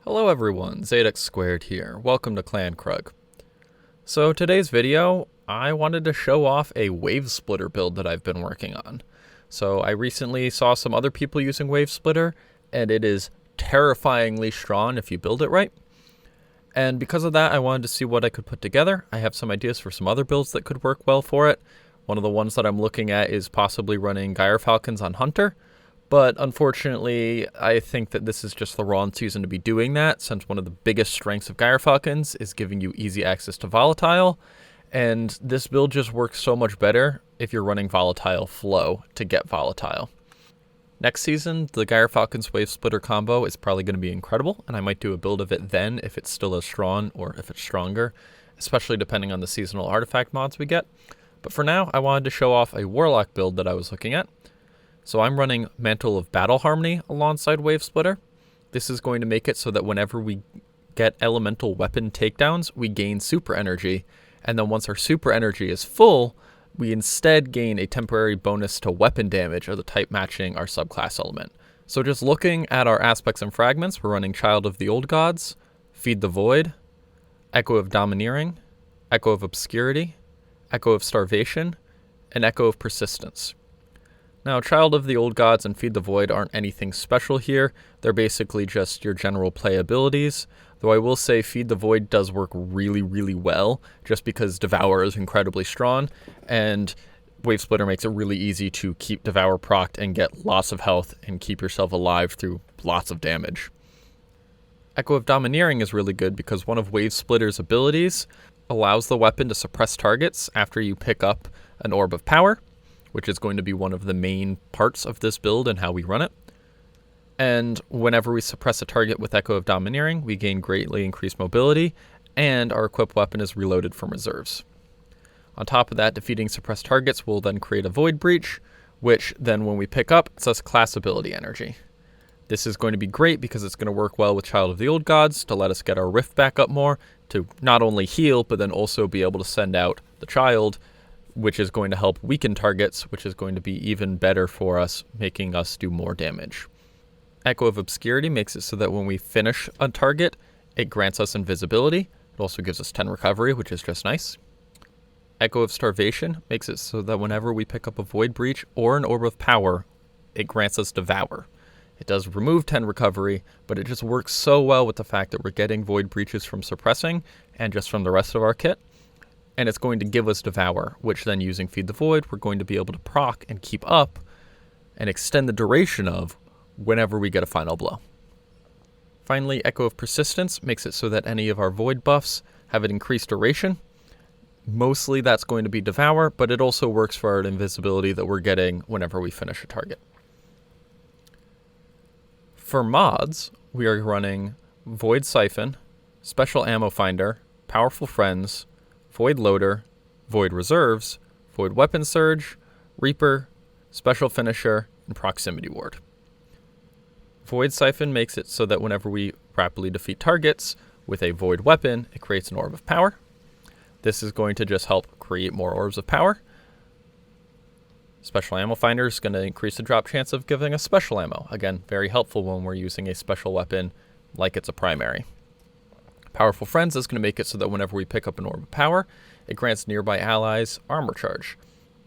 Hello everyone, Zadix Squared here. Welcome to Clan Krug. So today's video, I wanted to show off a Wavesplitter build that I've been working on. So I recently saw some other people using Wavesplitter, and it is terrifyingly strong if you build it right. And because of that, I wanted to see what I could put together. I have some ideas for some other builds that could work well for it. One of the ones that I'm looking at is possibly running Gyrfalcons on Hunter. But unfortunately, I think that this is just the wrong season to be doing that, since one of the biggest strengths of Gyrfalcons is giving you easy access to Volatile, and this build just works so much better if you're running Volatile Flow to get Volatile. Next season, the Gyrfalcons Wavesplitter combo is probably going to be incredible, and I might do a build of it then if it's still as strong or if it's stronger, especially depending on the seasonal artifact mods we get. But for now, I wanted to show off a Warlock build that I was looking at. So I'm running Mantle of Battle Harmony alongside Wavesplitter. This is going to make it so that whenever we get elemental weapon takedowns, we gain super energy. And then once our super energy is full, we instead gain a temporary bonus to weapon damage of the type matching our subclass element. So just looking at our aspects and fragments, we're running Child of the Old Gods, Feed the Void, Echo of Domineering, Echo of Obscurity, Echo of Starvation, and Echo of Persistence. Now, Child of the Old Gods and Feed the Void aren't anything special here. They're basically just your general play abilities, though I will say Feed the Void does work really, really well, just because Devour is incredibly strong, and Wavesplitter makes it really easy to keep Devour procced and get lots of health and keep yourself alive through lots of damage. Echo of Domineering is really good because one of Wavesplitter's abilities allows the weapon to suppress targets after you pick up an Orb of Power, which is going to be one of the main parts of this build and how we run it. And whenever we suppress a target with Echo of Domineering, we gain greatly increased mobility, and our equipped weapon is reloaded from reserves. On top of that, defeating suppressed targets will then create a Void Breach, which then when we pick up, it's us class ability energy. This is going to be great because it's going to work well with Child of the Old Gods to let us get our Rift back up more, to not only heal, but then also be able to send out the Child, which is going to help weaken targets, which is going to be even better for us, making us do more damage. Echo of Obscurity makes it so that when we finish a target, it grants us invisibility. It also gives us 10 recovery, which is just nice. Echo of Starvation makes it so that whenever we pick up a Void Breach or an Orb of Power, it grants us Devour. It does remove 10 recovery, but it just works so well with the fact that we're getting Void Breaches from suppressing and just from the rest of our kit. And it's going to give us Devour, which then using Feed the Void, we're going to be able to proc and keep up and extend the duration of whenever we get a final blow. Finally, Echo of Persistence makes it so that any of our Void buffs have an increased duration. Mostly that's going to be Devour, but it also works for our invisibility that we're getting whenever we finish a target. For mods, we are running Void Siphon, Special Ammo Finder, Powerful Friends, Void Loader, Void Reserves, Void Weapon Surge, Reaper, Special Finisher, and Proximity Ward. Void Siphon makes it so that whenever we rapidly defeat targets with a Void Weapon, it creates an Orb of Power. This is going to just help create more Orbs of Power. Special Ammo Finder is going to increase the drop chance of giving us special ammo. Again, very helpful when we're using a special weapon like it's a primary. Powerful Friends is going to make it so that whenever we pick up an Orb of Power, it grants nearby allies armor charge.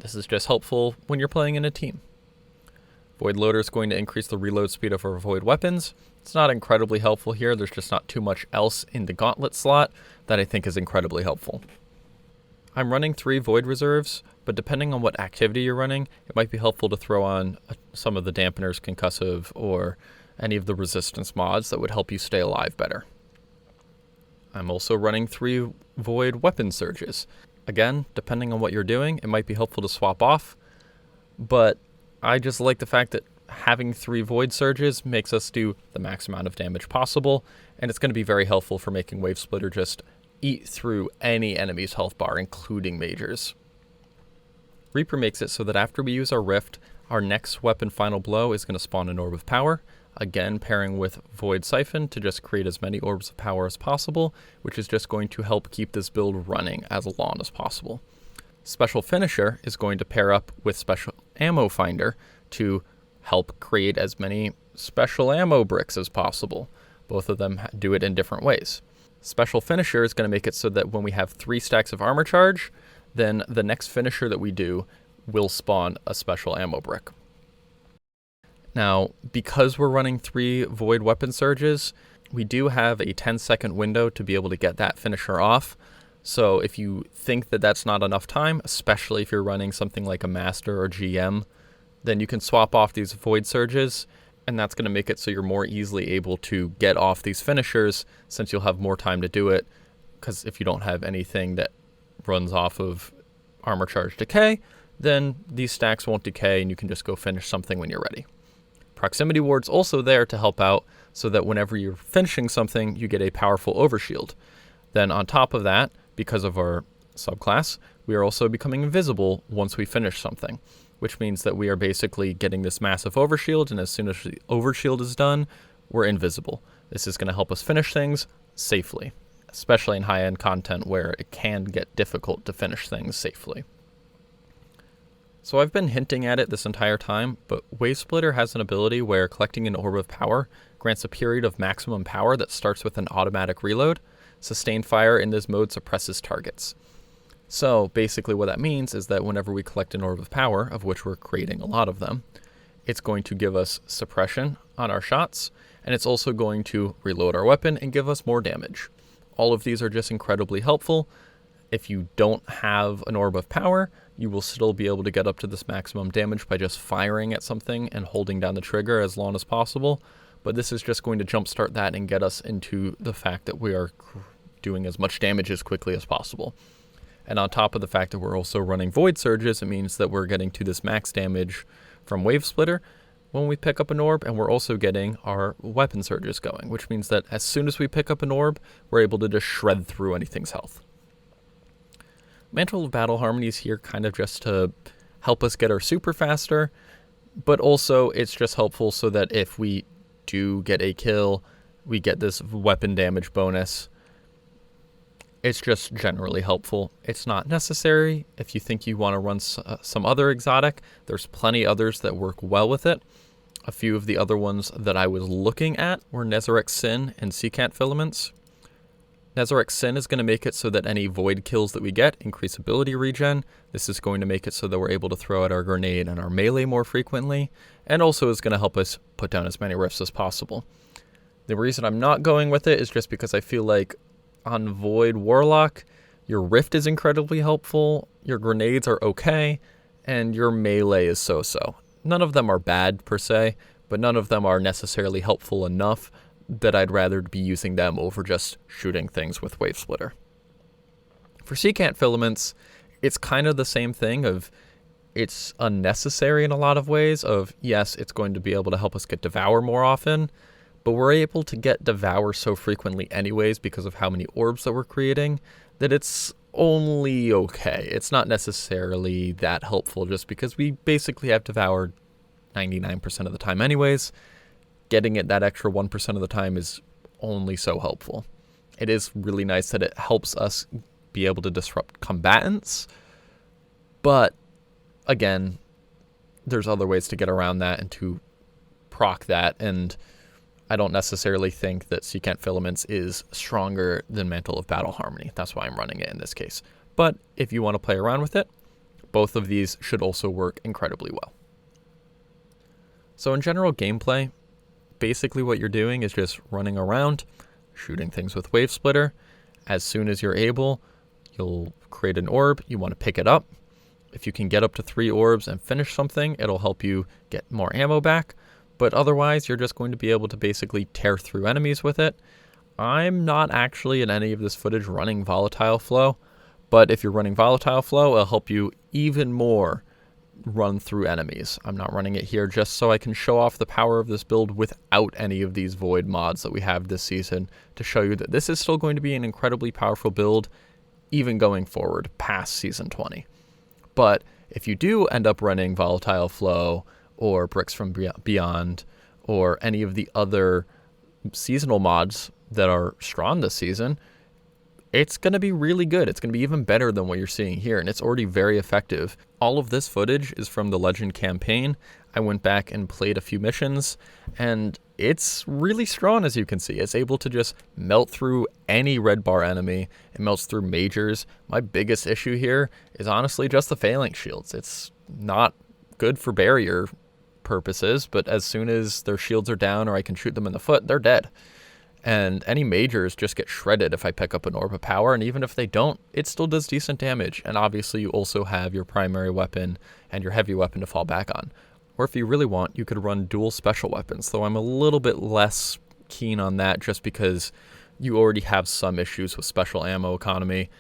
This is just helpful when you're playing in a team. Void Loader is going to increase the reload speed of our Void weapons. It's not incredibly helpful here. There's just not too much else in the Gauntlet slot that I think is incredibly helpful. I'm running 3 Void Reserves, but depending on what activity you're running, it might be helpful to throw on some of the Dampeners, Concussive, or any of the resistance mods that would help you stay alive better. I'm also running 3 Void Weapon Surges. Again, depending on what you're doing, it might be helpful to swap off, but I just like the fact that having 3 Void Surges makes us do the max amount of damage possible, and it's going to be very helpful for making Wavesplitter just eat through any enemy's health bar, including Majors. Reaper makes it so that after we use our Rift, our next weapon Final Blow is going to spawn an Orb of Power, again pairing with Void Siphon to just create as many Orbs of Power as possible, which is just going to help keep this build running as long as possible. Special Finisher is going to pair up with Special Ammo Finder to help create as many special ammo bricks as possible. Both of them do it in different ways. Special Finisher is going to make it so that when we have 3 stacks of armor charge, then the next finisher that we do will spawn a special ammo brick. Now, because we're running 3 Void Weapon Surges, we do have a 10-second window to be able to get that finisher off. So if you think that that's not enough time, especially if you're running something like a Master or GM, then you can swap off these Void Surges, and that's going to make it so you're more easily able to get off these finishers since you'll have more time to do it. Because if you don't have anything that runs off of armor charge decay, then these stacks won't decay and you can just go finish something when you're ready. Proximity Ward's also there to help out so that whenever you're finishing something, you get a powerful overshield. Then on top of that, because of our subclass, we are also becoming invisible once we finish something, which means that we are basically getting this massive overshield, and as soon as the overshield is done, we're invisible. This is going to help us finish things safely, especially in high-end content where it can get difficult to finish things safely. So I've been hinting at it this entire time, but Wavesplitter has an ability where collecting an Orb of Power grants a period of maximum power that starts with an automatic reload. Sustained fire in this mode suppresses targets. So basically what that means is that whenever we collect an Orb of Power, of which we're creating a lot of them, it's going to give us suppression on our shots, and it's also going to reload our weapon and give us more damage. All of these are just incredibly helpful. If you don't have an Orb of Power, you will still be able to get up to this maximum damage by just firing at something and holding down the trigger as long as possible. But this is just going to jumpstart that and get us into the fact that we are doing as much damage as quickly as possible. And on top of the fact that we're also running Void Surges, it means that we're getting to this max damage from Wavesplitter when we pick up an orb, and we're also getting our Weapon Surges going, which means that as soon as we pick up an orb, we're able to just shred through anything's health. Mantle of Battle Harmony is here kind of just to help us get our super faster, but also it's just helpful so that if we do get a kill, we get this weapon damage bonus. It's just generally helpful. It's not necessary. If you think you want to run some other exotic, there's plenty others that work well with it. A few of the other ones that I was looking at were Nezarec Sin and Secant Filaments. Nezarec Sin is going to make it so that any void kills that we get increase ability regen. This is going to make it so that we're able to throw out our grenade and our melee more frequently, and also is going to help us put down as many rifts as possible. The reason I'm not going with it is just because I feel like on Void Warlock, your rift is incredibly helpful, your grenades are okay, and your melee is so-so. None of them are bad per se, but none of them are necessarily helpful enough that I'd rather be using them over just shooting things with Wavesplitter. For Secant Filaments, it's kind of the same thing of it's unnecessary in a lot of ways of, yes, it's going to be able to help us get Devour more often, but we're able to get Devour so frequently anyways because of how many orbs that we're creating that it's only okay. It's not necessarily that helpful just because we basically have Devour 99% of the time anyways. Getting it that extra 1% of the time is only so helpful. It is really nice that it helps us be able to disrupt combatants, but again, there's other ways to get around that and to proc that, and I don't necessarily think that Secant Filaments is stronger than Mantle of Battle Harmony. That's why I'm running it in this case. But if you want to play around with it, both of these should also work incredibly well. So in general gameplay, basically what you're doing is just running around, shooting things with Wavesplitter. As soon as you're able, you'll create an orb. You want to pick it up. If you can get up to 3 orbs and finish something, it'll help you get more ammo back. But otherwise, you're just going to be able to basically tear through enemies with it. I'm not actually in any of this footage running Volatile Flow, but if you're running Volatile Flow, it'll help you even more run through enemies. I'm not running it here just so I can show off the power of this build without any of these void mods that we have this season to show you that this is still going to be an incredibly powerful build even going forward past Season 20. But if you do end up running Volatile Flow or Bricks from Beyond or any of the other seasonal mods that are strong this season, it's going to be really good. It's going to be even better than what you're seeing here, and it's already very effective. All of this footage is from the Legend campaign. I went back and played a few missions, and it's really strong, as you can see. It's able to just melt through any red bar enemy. It melts through majors. My biggest issue here is honestly just the phalanx shields. It's not good for barrier purposes, but as soon as their shields are down or I can shoot them in the foot, they're dead. And any majors just get shredded if I pick up an Orb of Power, and even if they don't, it still does decent damage. And obviously you also have your primary weapon and your heavy weapon to fall back on. Or if you really want, you could run dual special weapons, though I'm a little bit less keen on that just because you already have some issues with special ammo economy.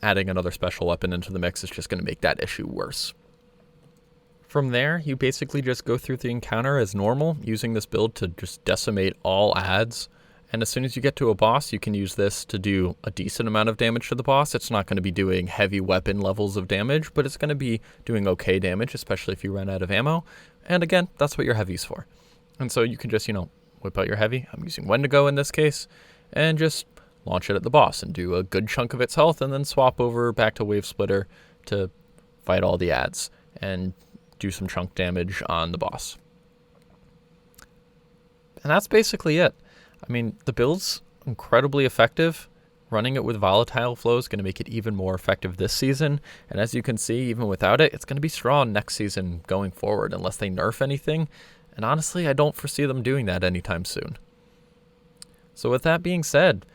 Adding another special weapon into the mix is just going to make that issue worse. From there, you basically just go through the encounter as normal, using this build to just decimate all adds. And as soon as you get to a boss, you can use this to do a decent amount of damage to the boss. It's not going to be doing heavy weapon levels of damage, but it's going to be doing okay damage, especially if you run out of ammo. And again, that's what your heavy's for. And so you can just, whip out your heavy. I'm using Wendigo in this case, and just launch it at the boss and do a good chunk of its health, and then swap over back to Wavesplitter to fight all the adds and do some chunk damage on the boss. And that's basically it. I mean, the build's incredibly effective. Running it with Volatile Flow is going to make it even more effective this season. And as you can see, even without it, it's going to be strong next season going forward, unless they nerf anything. And honestly, I don't foresee them doing that anytime soon. So with that being said,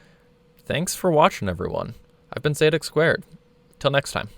thanks for watching, everyone. I've been Zadok Squared. Till next time.